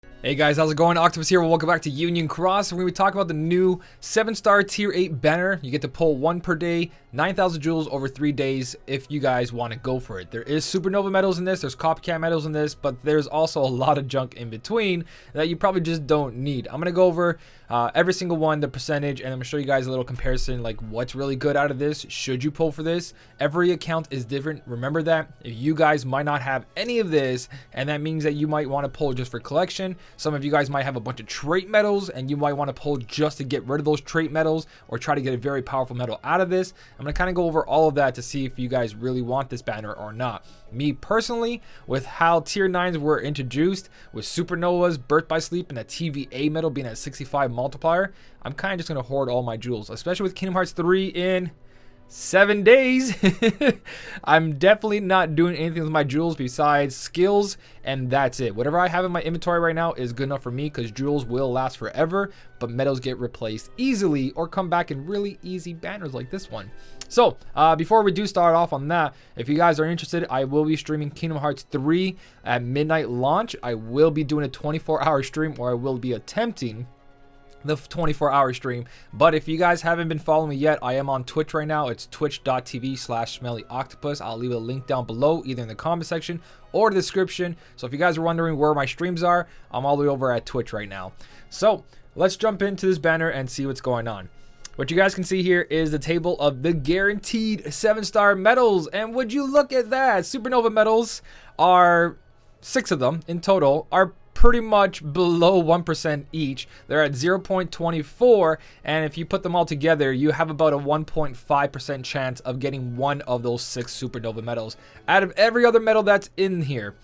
Hey guys, how's it going? Octopus here. Welcome back to Union Cross. We're going to be talking about the new 7-star tier 8 banner. You get to pull 1 per day, 9,000 jewels over 3 days if you guys want to go for it. There is supernova medals in this, there's copycat medals in this, but there's also a lot of junk in between that you probably just don't need. I'm going to go over every single one, the percentage, and I'm going to show you guys a little comparison, like what's really good out of this. Should you pull for this? Every account is different. Remember that. You guys might not have any of this, and that means that you might want to pull just for collection. Some of you guys might have a bunch of trait medals and you might want to pull just to get rid of those trait medals or try to get a very powerful medal out of this. I'm going to kind of go over all of that to see if you guys really want this banner or not. Me personally, with how tier 9s were introduced with supernovas, birth by sleep, and a TVA medal being at 65 multiplier, I'm kind of just going to hoard all my jewels, especially with Kingdom Hearts 3 in 7 days. I'm definitely not doing anything with my jewels besides skills, and that's it. Whatever I have in my inventory right now is good enough for me because jewels will last forever, but medals get replaced easily or come back in really easy banners like this one. So before we do start off on that, if you guys are interested, I will be streaming Kingdom Hearts 3 at midnight launch. I will be doing a 24-hour stream, or I will be attempting the 24-hour stream. But if you guys haven't been following me yet, I am on Twitch right now. It's twitch.tv/SmellyOctopus. I'll leave a link down below, either in the comment section or the description. So if you guys are wondering where my streams are, I'm all the way over at Twitch right now. So let's jump into this banner and see what's going on. What you guys can see here is the table of the guaranteed 7-star medals, and would you look at that, supernova medals are 6 of them in total, are pretty much below 1% each. They're at 0.24, and if you put them all together, you have about a 1.5% chance of getting one of those 6 supernova medals out of every other medal that's in here.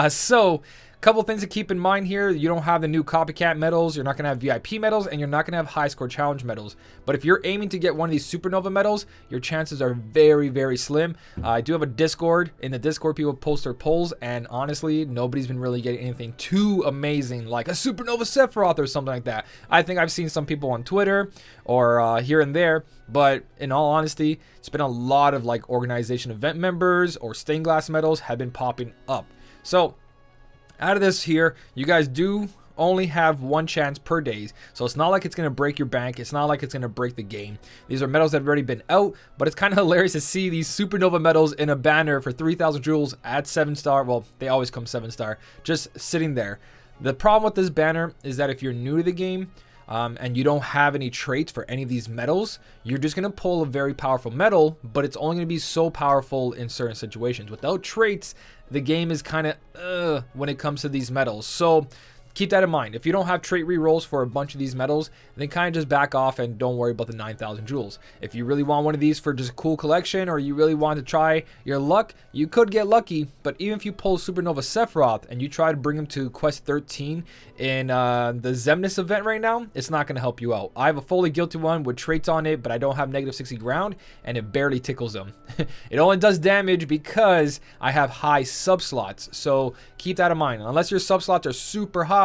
So couple things to keep in mind here: you don't have the new copycat medals, you're not going to have VIP medals, and you're not going to have high score challenge medals. But if you're aiming to get one of these supernova medals, your chances are very, very slim. I do have a Discord. In the Discord, people post their polls, and honestly, nobody's been really getting anything too amazing like a supernova Sephiroth or something like that. I think I've seen some people on Twitter or here and there, but in all honesty, it's been a lot of like organization event members or stained glass medals have been popping up. So out of this here, you guys do only have 1 chance per day, so it's not like it's going to break your bank. It's not like it's going to break the game. These are medals that have already been out, but it's kind of hilarious to see these supernova medals in a banner for 3,000 jewels at 7-star. Well, they always come 7-star, just sitting there. The problem with this banner is that if you're new to the game, and you don't have any traits for any of these medals, you're just going to pull a very powerful medal, but it's only going to be so powerful in certain situations. Without traits, the game is kind of when it comes to these medals. So keep that in mind. If you don't have trait rerolls for a bunch of these medals, then kind of just back off and don't worry about the 9,000 jewels. If you really want one of these for just a cool collection, or you really want to try your luck, you could get lucky. But even if you pull Supernova Sephiroth and you try to bring him to Quest 13 in the Xemnas event right now, it's not going to help you out. I have a fully guilty one with traits on it, but I don't have negative 60 ground, and it barely tickles them. It only does damage because I have high sub slots. So keep that in mind. Unless your sub slots are super high,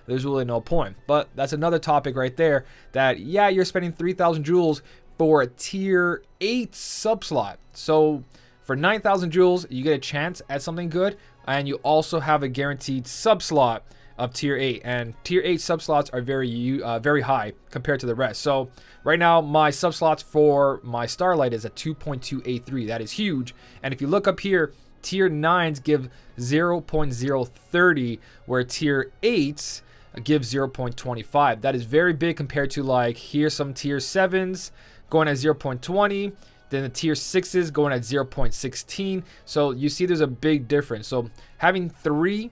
there's really no point. But that's another topic right there, that yeah, you're spending 3,000 jewels for a tier 8 sub slot. So for 9,000 jewels, you get a chance at something good, and you also have a guaranteed sub slot of tier 8, and tier 8 sub slots are very high compared to the rest. So right now my sub slots for my Starlight is at 2.283. that is huge. And if you look up here, tier 9s give 0.030, where tier 8s give 0.25. That is very big compared to, like, here's some tier 7s going at 0.20, then the tier 6s going at 0.16. So you see there's a big difference. So having 3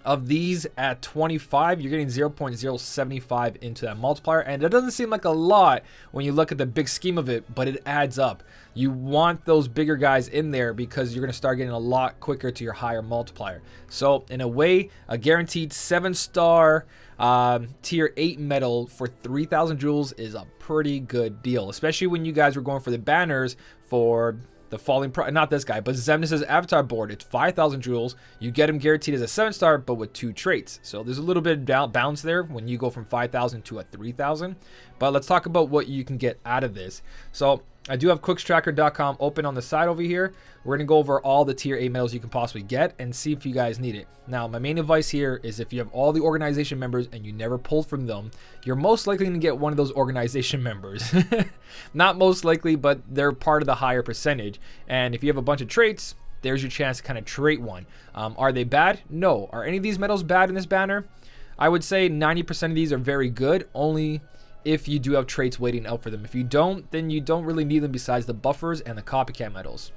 of these at 25, you're getting 0.075 into that multiplier, and it doesn't seem like a lot when you look at the big scheme of it, but it adds up. You want those bigger guys in there because you're going to start getting a lot quicker to your higher multiplier. So in a way, a guaranteed 7-star tier 8 medal for 3,000 jewels is a pretty good deal, especially when you guys were going for the banners for the falling not this guy, but Xemnas' avatar board. It's 5,000 jewels. You get him guaranteed as a 7-star, but with 2 traits. So there's a little bit of bounce there when you go from 5,000 to a 3,000. But let's talk about what you can get out of this. So I do have cookstracker.com open on the side over here. We're going to go over all the tier 8 medals you can possibly get and see if you guys need it. Now, my main advice here is if you have all the organization members and you never pulled from them, you're most likely going to get one of those organization members. Not most likely, but they're part of the higher percentage. And if you have a bunch of traits, there's your chance to kind of trait one. Are they bad? No. Are any of these medals bad in this banner? I would say 90% of these are very good, only if you do have traits waiting out for them. If you don't, then you don't really need them besides the buffers and the copycat medals.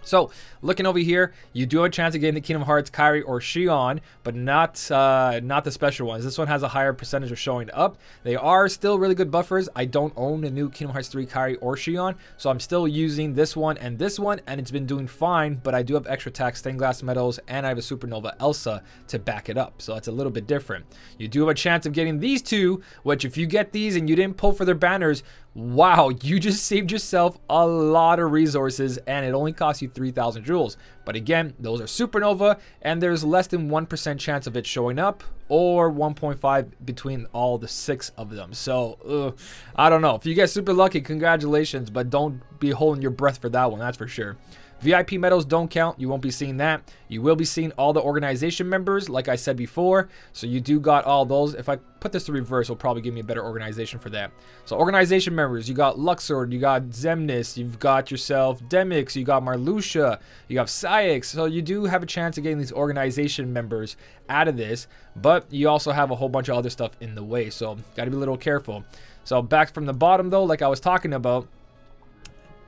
So, looking over here, you do have a chance of getting the Kingdom Hearts, Kairi, or Xion, but not the special ones. This one has a higher percentage of showing up. They are still really good buffers. I don't own a new Kingdom Hearts 3 Kairi or Xion, so I'm still using this one, and it's been doing fine, but I do have extra attack stained glass medals, and I have a Supernova Elsa to back it up, so it's a little bit different. You do have a chance of getting these two, which if you get these and you didn't pull for their banners, wow, you just saved yourself a lot of resources, and it only costs you 3,000 jewels. But again, those are Supernova, and there's less than 1% chance of it showing up, or 1.5 between all the 6 of them. So, I don't know. If you get super lucky, congratulations, but don't be holding your breath for that one, that's for sure. VIP medals don't count. You won't be seeing that. You will be seeing all the organization members, like I said before. So you do got all those. If I put this to reverse, it'll probably give me a better organization for that. So organization members, you got Luxord, you got Zemnis, you've got yourself Demix, you got Marluxia, you got Syx. So you do have a chance of getting these organization members out of this, but you also have a whole bunch of other stuff in the way. So got to be a little careful. So back from the bottom though, like I was talking about,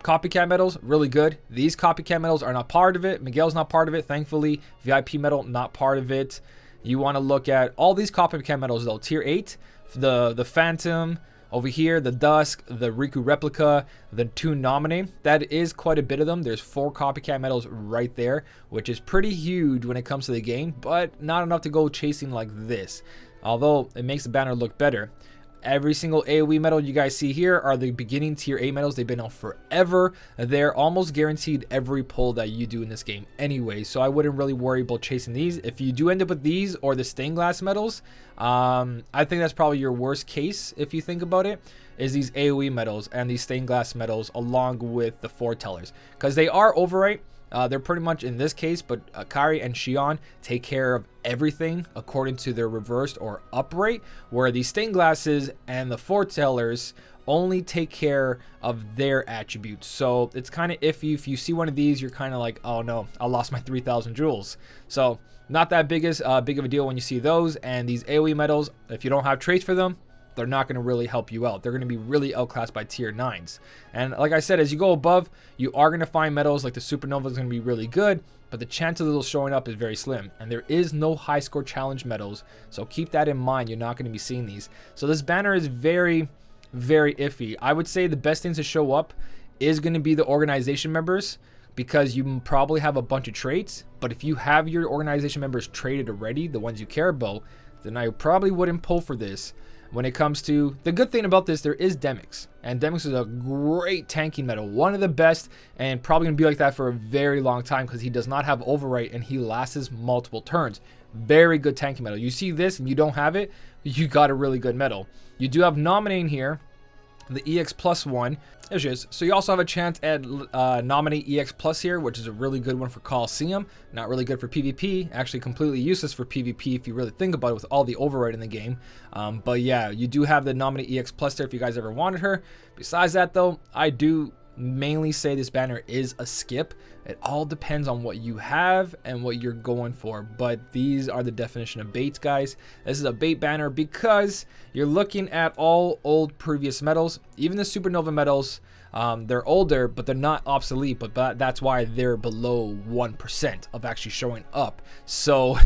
copycat medals, really good. These copycat medals are not part of it. Miguel's not part of it, thankfully. VIP medal, not part of it. You want to look at all these copycat medals though. Tier 8, the Phantom, over here, the Dusk, the Riku Replica, the 2 Nominee. That is quite a bit of them. There's 4 copycat medals right there, which is pretty huge when it comes to the game, but not enough to go chasing like this. Although, it makes the banner look better. Every single AoE medal you guys see here are the beginning tier 8 medals. They've been out forever. They're almost guaranteed every pull that you do in this game anyway, so I wouldn't really worry about chasing these. If you do end up with these or the stained glass medals, I think that's probably your worst case if you think about it, is these AoE medals and these stained glass medals along with the foretellers, because they are overwrite. They're pretty much in this case, but Kairi and Xion take care of everything according to their reversed or upright, where the stained glasses and the foretellers only take care of their attributes. So it's kind of iffy. If you see one of these, you're kind of like, oh no, I lost my 3,000 jewels. So not that big of a deal when you see those. And these AoE medals, if you don't have traits for them, they're not going to really help you out. They're going to be really outclassed by tier 9s. And like I said, as you go above, you are going to find medals like the Supernova is going to be really good, but the chance of those showing up is very slim. And there is no high score challenge medals, so keep that in mind. You're not going to be seeing these. So this banner is very, very iffy. I would say the best things to show up is going to be the organization members, because you probably have a bunch of traits, but if you have your organization members traded already, the ones you care about, then I probably wouldn't pull for this. When it comes to the good thing about this, there is Demix, and Demix is a great tanking medal, one of the best, and probably gonna be like that for a very long time because he does not have overwrite and he lasts multiple turns. Very good tanking medal. You see this and you don't have it, you got a really good medal. You do have Nominating here, the EX plus one. There she is. So you also have a chance at Nominate EX plus here, which is a really good one for Coliseum. Not really good for PvP. Actually completely useless for PvP if you really think about it with all the override in the game. But yeah, you do have the Nominate EX plus there if you guys ever wanted her. Besides that though, I do mainly say this banner is a skip. It all depends on what you have and what you're going for, but these are the definition of baits, guys. This is a bait banner because you're looking at all old previous medals. Even the Supernova medals, they're older, but they're not obsolete, but that's why they're below 1% of actually showing up. So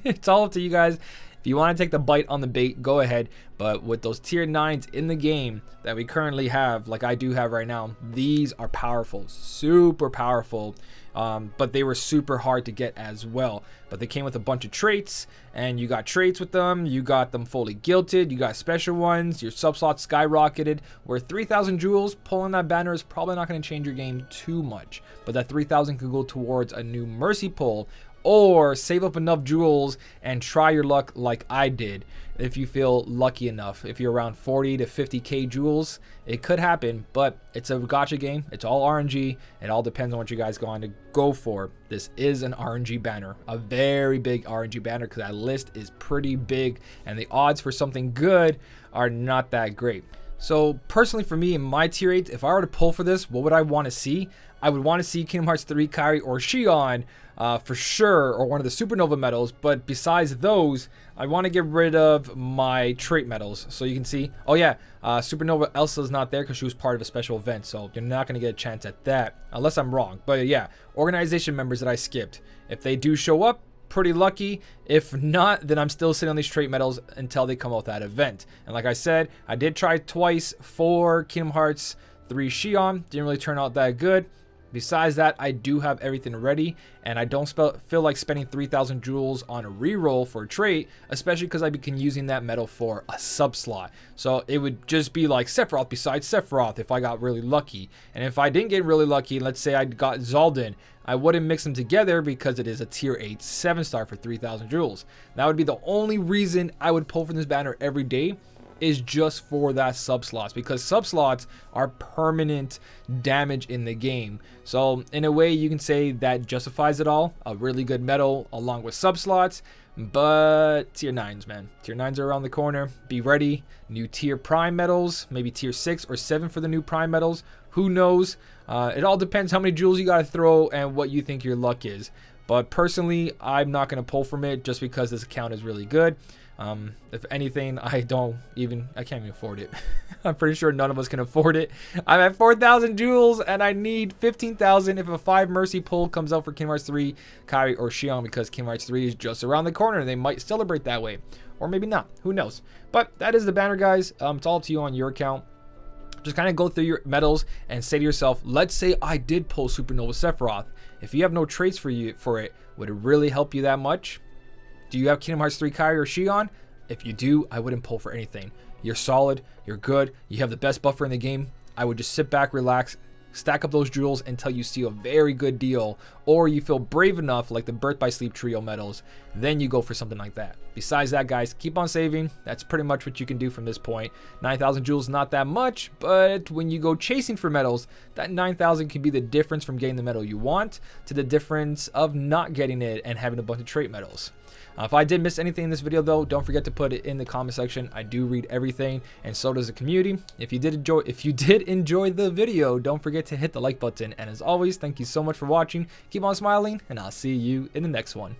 it's all up to you guys. If you want to take the bite on the bait, go ahead. But with those tier 9s in the game that we currently have, like I do have right now, these are powerful, super powerful. But they were super hard to get as well. But they came with a bunch of traits, and you got traits with them. You got them fully gilted. You got special ones. Your subslot skyrocketed. Where 3,000 jewels, pulling that banner is probably not going to change your game too much. But that 3,000 could go towards a new Mercy pull, or save up enough jewels and try your luck like I did. If you feel lucky enough, if you're around 40 to 50k jewels, it could happen, but it's a gacha game. It's all RNG. It all depends on what you guys going to go for. This is an RNG banner, a very big RNG banner, because that list is pretty big and the odds for something good are not that great. So personally for me in my tier 8, if I were to pull for this, what would I want to see? I would want to see Kingdom Hearts 3, Kairi, or Xion for sure, or one of the Supernova medals. But besides those, I want to get rid of my trait medals. So you can see, oh yeah, Supernova Elsa's not there because she was part of a special event. So you're not going to get a chance at that, unless I'm wrong. But yeah, organization members that I skipped, if they do show up, pretty lucky. If not, then I'm still sitting on these trait medals until they come out that event. And like I said, I did try twice for Kingdom Hearts 3 Xion. Didn't really turn out that good. Besides that, I do have everything ready, and I don't feel like spending 3,000 jewels on a reroll for a trait, especially because I've been using that medal for a sub slot. So it would just be like Sephiroth besides Sephiroth if I got really lucky. And if I didn't get really lucky, let's say I got Zaldin, I wouldn't mix them together because it is a tier 8 7-star for 3,000 jewels. That would be the only reason I would pull from this banner every day, is just for that sub slots, because sub slots are permanent damage in the game. So in a way you can say that justifies it all, a really good medal along with sub slots. But tier 9s, man, tier 9s are around the corner. Be ready. New tier prime medals, maybe tier 6 or 7 for the new prime medals, who knows. It all depends how many jewels you got to throw and what you think your luck is. But personally, I'm not going to pull from it just because this account is really good. If anything, I can't even afford it. I'm pretty sure none of us can afford it. I'm at 4,000 jewels and I need 15,000 if a 5 mercy pull comes out for Kingdom Hearts 3, Kairi, or Xion, because Kingdom Hearts 3 is just around the corner and they might celebrate that way. Or maybe not. Who knows? But that is the banner, guys. It's all up to you on your account. Just kind of go through your medals and say to yourself, let's say I did pull Supernova Sephiroth. If you have no traits for it, would it really help you that much? Do you have Kingdom Hearts 3 Kairi or Xion? If you do, I wouldn't pull for anything. You're solid, you're good, you have the best buffer in the game. I would just sit back, relax, stack up those jewels until you see a very good deal, or you feel brave enough like the Birth by Sleep trio medals, then you go for something like that. Besides that, guys, keep on saving. That's pretty much what you can do from this point. 9,000 jewels, not that much, but when you go chasing for medals, that 9,000 can be the difference from getting the medal you want to the difference of not getting it and having a bunch of trait medals. If I did miss anything in this video, though, don't forget to put it in the comment section. I do read everything, and so does the community. If you did enjoy the video, don't forget to hit the like button. And as always, thank you so much for watching. Keep on smiling, and I'll see you in the next one.